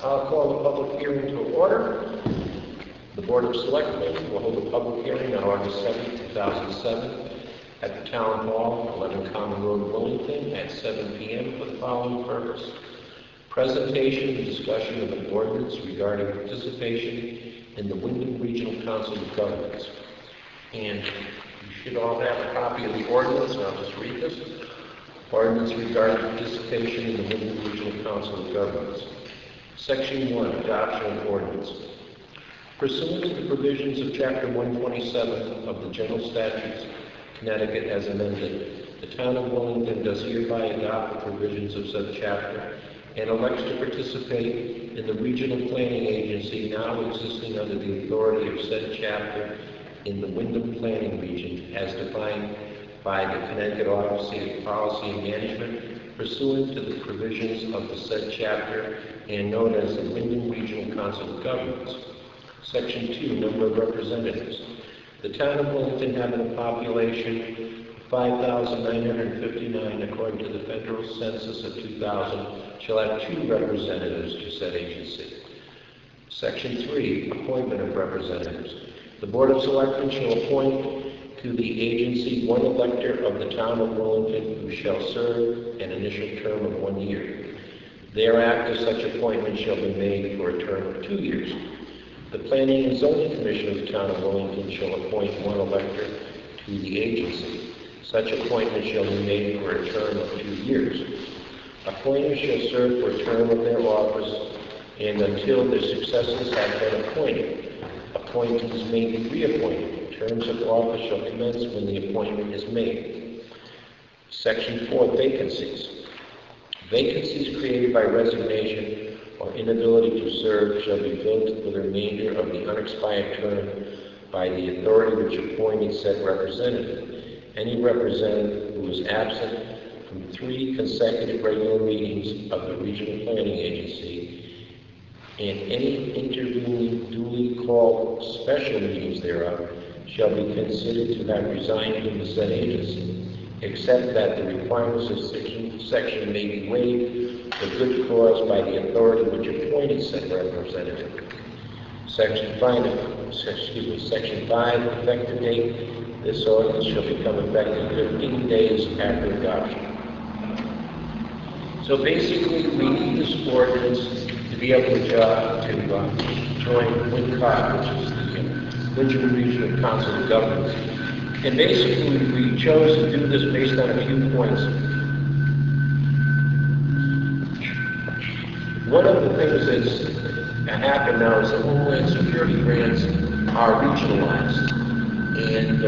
I'll call the public hearing to order. The Board of Selectmen will hold a public hearing on August 7, 2007 at the Town Hall, 11 Common Road, Willington at 7 p.m. for the following purpose. Presentation and discussion of an ordinance regarding participation in the Windham Regional Council of Governments. And you should all have a copy of the ordinance, and I'll just read this. Ordinance regarding participation in the Windham Regional Council of Governments. Section 1, Adoption of Ordinance. Pursuant to the provisions of Chapter 127 of the General Statutes, Connecticut as amended, the Town of Willington does hereby adopt the provisions of said chapter and elects to participate in the Regional Planning Agency now existing under the authority of said chapter in the Windham Planning Region as defined by the Connecticut Office of Policy and Management pursuant to the provisions of the said chapter and known as the Windham Regional Council of Governments. Section 2, Number of Representatives. The Town of Willington, having a population of 5,959 according to the Federal Census of 2000, shall have 2 representatives to said agency. Section 3, Appointment of Representatives. The Board of Selectmen shall appoint to the agency one elector of the Town of Willington who shall serve an initial term of 1 year. Thereafter, such appointment shall be made for a term of 2 years. The Planning and Zoning Commission of the Town of Willington shall appoint one elector to the agency. Such appointment shall be made for a term of 2 years. Appointers shall serve for a term of their office and until their successors have been appointed. Appointees may be reappointed. Terms of office shall commence when the appointment is made. Section 4, Vacancies. Vacancies created by resignation or inability to serve shall be filled for the remainder of the unexpired term by the authority which appointed said representative. Any representative who is absent from 3 consecutive regular meetings of the Regional Planning Agency and any intervening duly called special meetings thereof shall be considered to have resigned from the said agency, except that the requirements of section may be waived for good cause by the authority which appointed said representative. Section 5, effective date. This ordinance shall become effective 15 days after adoption. So basically, we need this ordinance to be able to join WINCOG, which is the Windham Regional Council of Governments. And basically, we chose to do this based on a few points. One of the things that's happened now is the Homeland Security grants are regionalized. And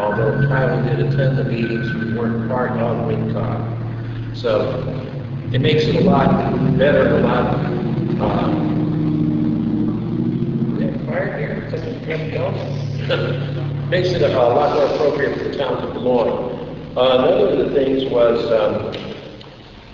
although Tyler did attend the meetings, we weren't part of WINCOG. So it makes it a lot better, a lot makes it a lot more appropriate for the town to belong. Another of the things was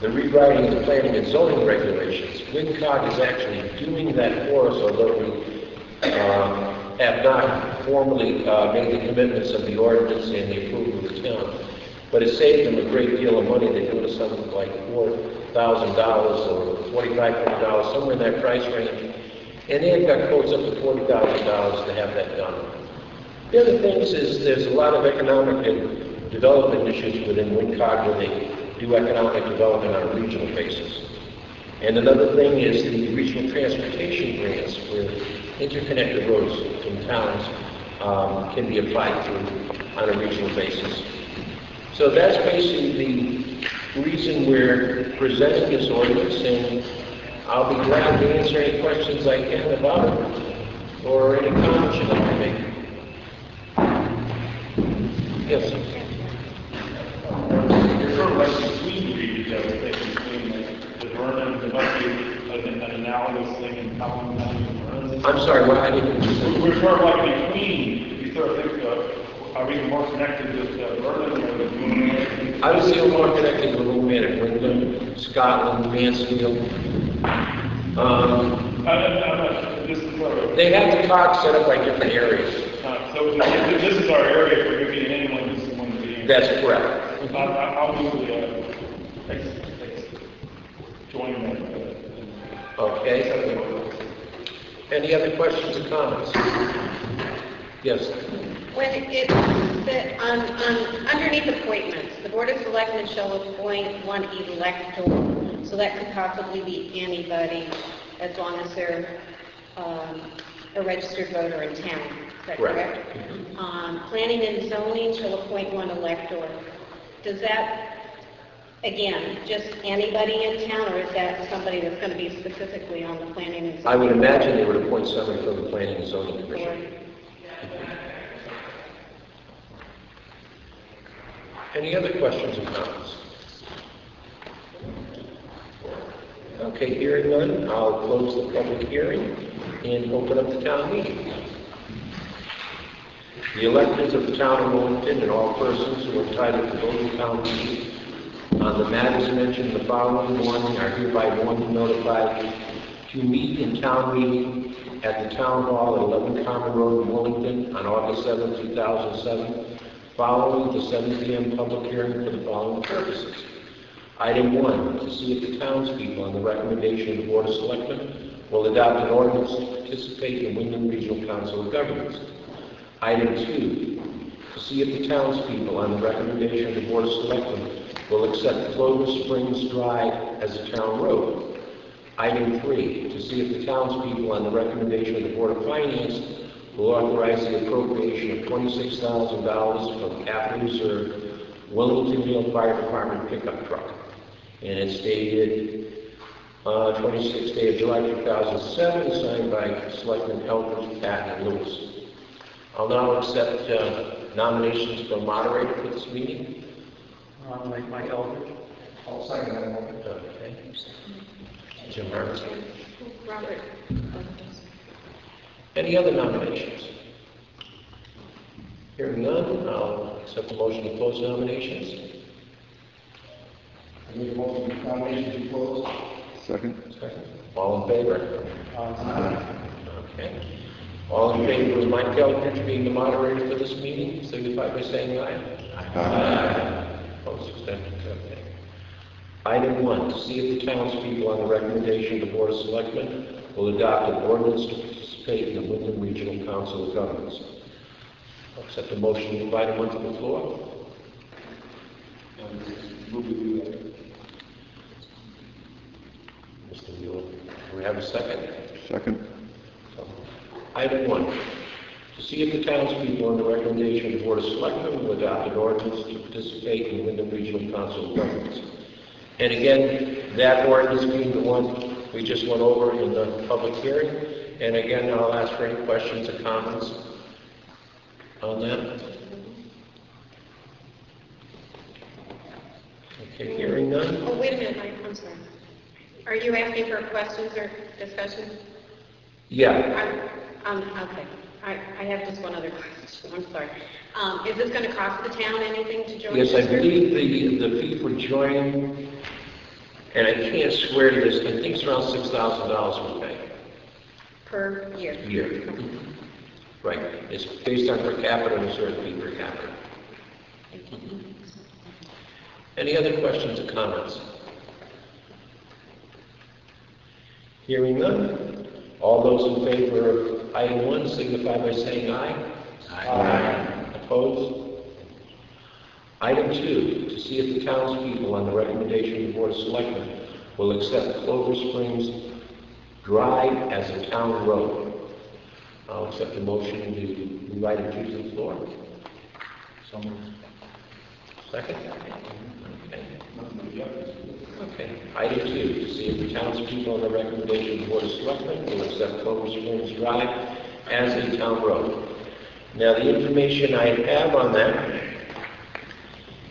the rewriting of the planning and zoning regulations. WINCOG is actually doing that for us, although we have not formally made the commitments of the ordinance and the approval of the town. But it saved them a great deal of money. They do it something like $4,000 or $2,500, somewhere in that price range. And they've got quotes up to $40,000 to have that done. The other things is there's a lot of economic and development issues within WINCOG where they do economic development on a regional basis. And another thing is the regional transportation grants where interconnected roads in towns can be applied to on a regional basis. So that's basically the reason we're presenting this ordinance, and I'll be glad to answer any questions I can about it or any comments you'd like to make. Yes. You're sort of like between regions, I would think, between the Vernon, there must be an analogous thing in Collin County and Vernon. I'm sorry, what I didn't. We're sort of like between, you sort of think, are we more connected with Vernon or with Windham? I would feel more connected with Wilmington, Windham, Scotland, Mansfield. They have the cards set up by different areas. So this is our area for maybe anyone who's one of the. That's correct. I'll move the join that. Okay. Any other questions or comments? Yes. When it, underneath appointments, the Board of Selectmen shall appoint one elector, so that could possibly be anybody, as long as they're a registered voter in town. Is that correct? Mm-hmm. Planning and zoning shall appoint one elector. Does that, again, just anybody in town, or is that somebody that's going to be specifically on the planning and zoning? I would imagine they would appoint somebody from the Planning and Zoning Commission. Any other questions or comments? Okay, hearing none, I'll close the public hearing and open up the town meeting. The electors of the town of Willington and all persons who are entitled to vote in town meeting on the matters mentioned in the following warning are hereby warned and notified to meet in town meeting at the Town Hall at 11 Common Road in Willington on August 7, 2007, following the 7 p.m. public hearing for the following purposes. Item 1, to see if the townspeople, on the recommendation of the Board of Selectmen, will adopt an ordinance to participate in Windham Regional Council of Governments. Item 2, to see if the townspeople, on the recommendation of the Board of Selectmen, will accept Clover Springs Drive as a town road. Item 3, to see if the townspeople, on the recommendation of the Board of Finance, will authorize the appropriation of $26,000 from Capital Reserve Willington Hill Fire Department pickup truck. And it's dated 26th day of July 2007, signed by Selectman Eldridge, Pat, and Lewis. I'll now accept nominations for moderator for this meeting. Nominate Mike Eldridge. I'll second that one. Okay. Jim Harrison. Robert. Any other nominations? Hearing none, I'll accept the motion to close nominations. I make a motion to nominations be closed. Second. Second. All in favor? Aye. Okay. All in favor of Mike Eldridge being the moderator for this meeting, signify by saying aye. Aye. Opposed, abstentions, okay. Item 1, to see if the townspeople, on the recommendation of the Board of Selectmen, will adopt an ordinance to participate in the Windham Regional Council of Governments. I'll accept the motion to invite him onto the floor. Move to do that. Mr. Mueller, do we have a second? Second. Item 1, to see if the townspeople, on the recommendation of the Board of Selectmen, will adopt an ordinance to participate in the Windham Regional Council of Governments. And again, that ordinance being the one we just went over in the public hearing. And again, I'll ask for any questions or comments on that. Okay, hearing none. Oh, wait a minute, Mike, I'm sorry. Are you asking for questions or discussion? Yeah. Okay. I have just one other question. I'm sorry. Is this going to cost the town anything to join? Yes, I this group? believe the fee for joining, and I can't swear to this, I think it's around $6,000 we pay. Per year? Year. Right. It's based on per capita and a certain fee per capita. Any other questions or comments? Hearing none. All those in favor of item 1 signify by saying aye. Aye. Opposed? Item 2, to see if the townspeople, on the recommendation of the Board of Selectmen, will accept Clover Springs Drive as a town road. I'll accept the motion to invite him to the floor. So moved. Second? Okay. Item 2, to see if the townspeople, on the recommendation of the Board of Selectmen, will accept Clover Springs Drive as a town road. Now, the information I have on that,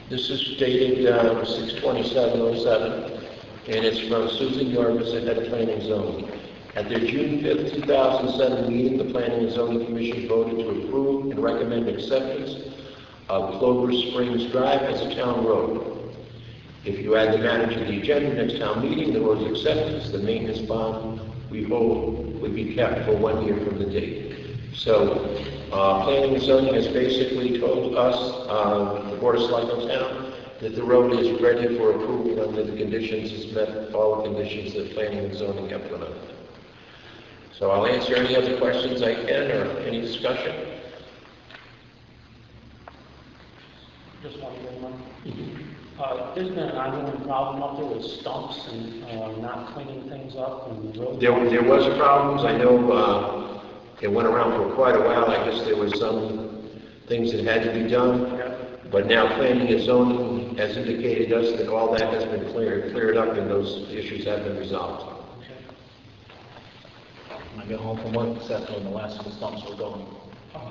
this is dated 6/27/07, and it's from Susan Yorvis at Head of Planning and Zoning. At their June 5th, 2007 meeting, the Planning and Zoning Commission voted to approve and recommend acceptance of Clover Springs Drive as a town road. If you add the matter to the agenda next town meeting, the road's acceptance, the maintenance bond we hold would be kept for 1 year from the date. So, Planning and Zoning has basically told us, the Board of Selectmen town, that the road is ready for approval under the conditions, has met all the conditions that planning and zoning have put on it. So I'll answer any other questions I can, or any discussion. Just one thing, Mike. There's been an ongoing problem up there with stumps and not cleaning things up and the road. There was problems. I know it went around for quite a while. I guess there was some things that had to be done. But now planning and zoning has indicated us that all that has been cleared up and those issues have been resolved. When I get home from work, except when the last of the stumps were going.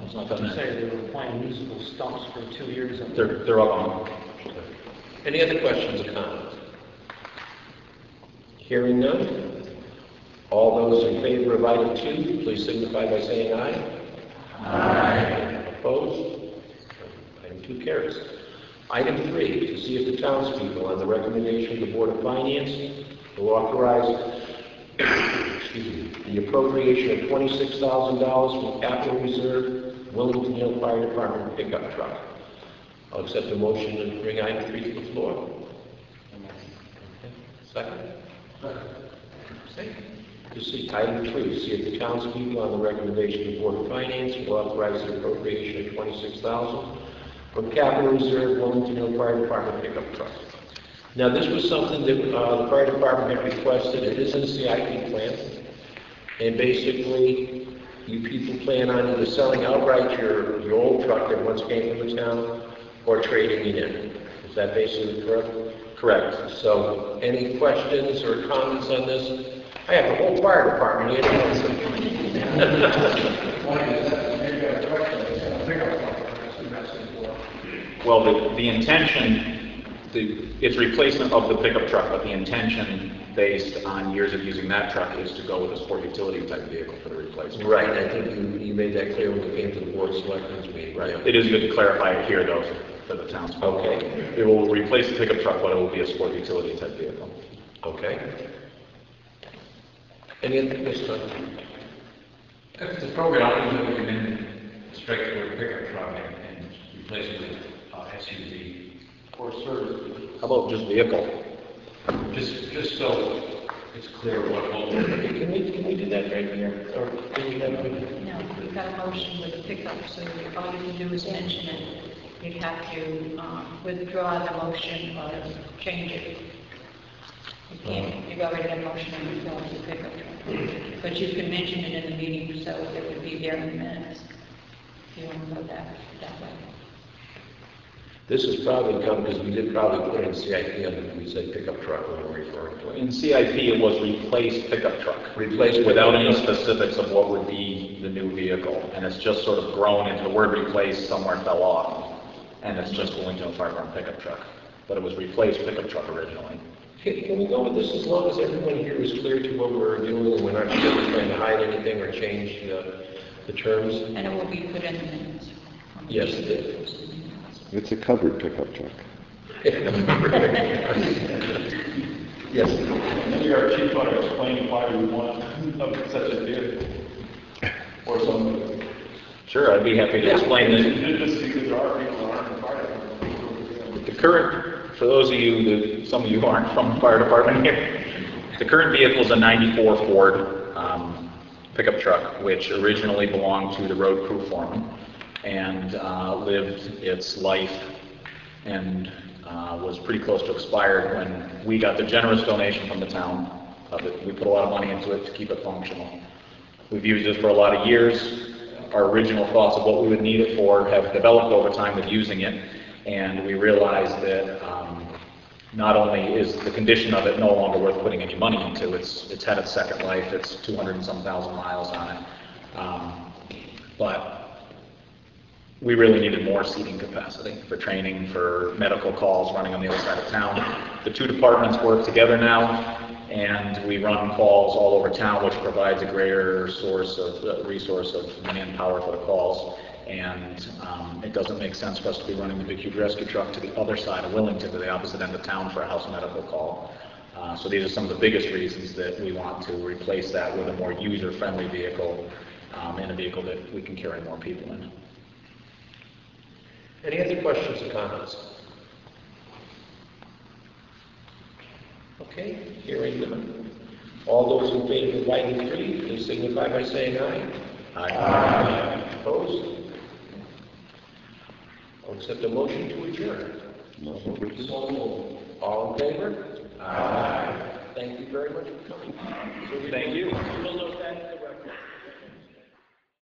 There's nothing You there. say they were playing musical stumps for 2 years. And They're up on. Any other questions or comments? Hearing none. All those in favor of item 2, please signify by saying aye. Aye. Opposed? Item 2 carries. Item 3, to see if the townspeople, on the recommendation of the Board of Finance, will authorize the appropriation of $26,000 from capital reserve, Willington Hill Fire Department pickup truck. I'll accept a motion to bring item 3 to the floor. Second? To see item 3, to see if the townspeople, on the recommendation of the Board of Finance, will authorize the appropriation of $26,000 from capital reserve, Willington Hill Fire Department pickup truck. Now, this was something that the fire department had requested. It is in the CIP plan. And basically, you people plan on either selling outright your old truck that once came from the town or trading it in. Is that basically correct? Correct. So, any questions or comments on this? I have the whole fire department here to answer. Well, the intention, it's replacement of the pickup truck, but the intention based on years of using that truck is to go with a sport utility type vehicle for the replacement. Right, I think you made that clear when you came to the Board of Selectmen's meeting. Right. It is good to clarify it here though for the townspeople. Okay. It will replace the pickup truck, but it will be a sport utility type vehicle. Okay. Any other questions? If the program is looking in straight to a pickup truck and replace it with SUV or service. How about just vehicle? just so it's clear what will. Can we do that right here? Or do we have to? No, you've got a motion with a pickup, so all you can do is mention it. You'd have to withdraw the motion or change it. You can't, you've already had a motion and withdraw the pickup truck. But you can mention it in the meeting, so it would be there in the minutes. If you want to go that way. This is probably come because we did probably put in CIP under, we said pickup truck when we're referring to it. In CIP, it was replace pickup truck. Replace without pickup any truck. specifics of what would be the new vehicle. And it's just sort of grown into the word replace somewhere fell off. And it's just Willington Fire Department pickup truck. But it was replace pickup truck originally. Can we go with this as long as everyone here is clear to what we're doing and we're not trying to hide anything or change the terms? And it will be put in the minutes. Yes, it did. It's a covered pickup truck. Yes. Maybe our chief ought to explain why we want such a vehicle or something. Sure, I'd be happy to explain this. Just because there are people who aren't in the fire department. The current, for those of you, some of you aren't from the fire department here, the current vehicle is a 94 Ford pickup truck, which originally belonged to the road crew foreman and lived its life and was pretty close to expired when we got the generous donation from the town of it. We put a lot of money into it to keep it functional. We've used it for a lot of years. Our original thoughts of what we would need it for have developed over time with using it, and we realized that not only is the condition of it no longer worth putting any money into, it's had its second life, it's 200 and some thousand miles on it, but we really needed more seating capacity for training, for medical calls running on the other side of town. The two departments work together now, and we run calls all over town, which provides a greater resource of manpower for the calls. And it doesn't make sense for us to be running the big huge rescue truck to the other side of Willington, to the opposite end of town for a house medical call. So these are some of the biggest reasons that we want to replace that with a more user-friendly vehicle and a vehicle that we can carry more people in. Any other questions or comments? Okay, hearing none. All those in favor of item 3, please signify by saying aye. Aye. Opposed? I'll accept a motion to adjourn. All in favor? Aye. Thank you very much for coming. Thank you. We'll note that in the record.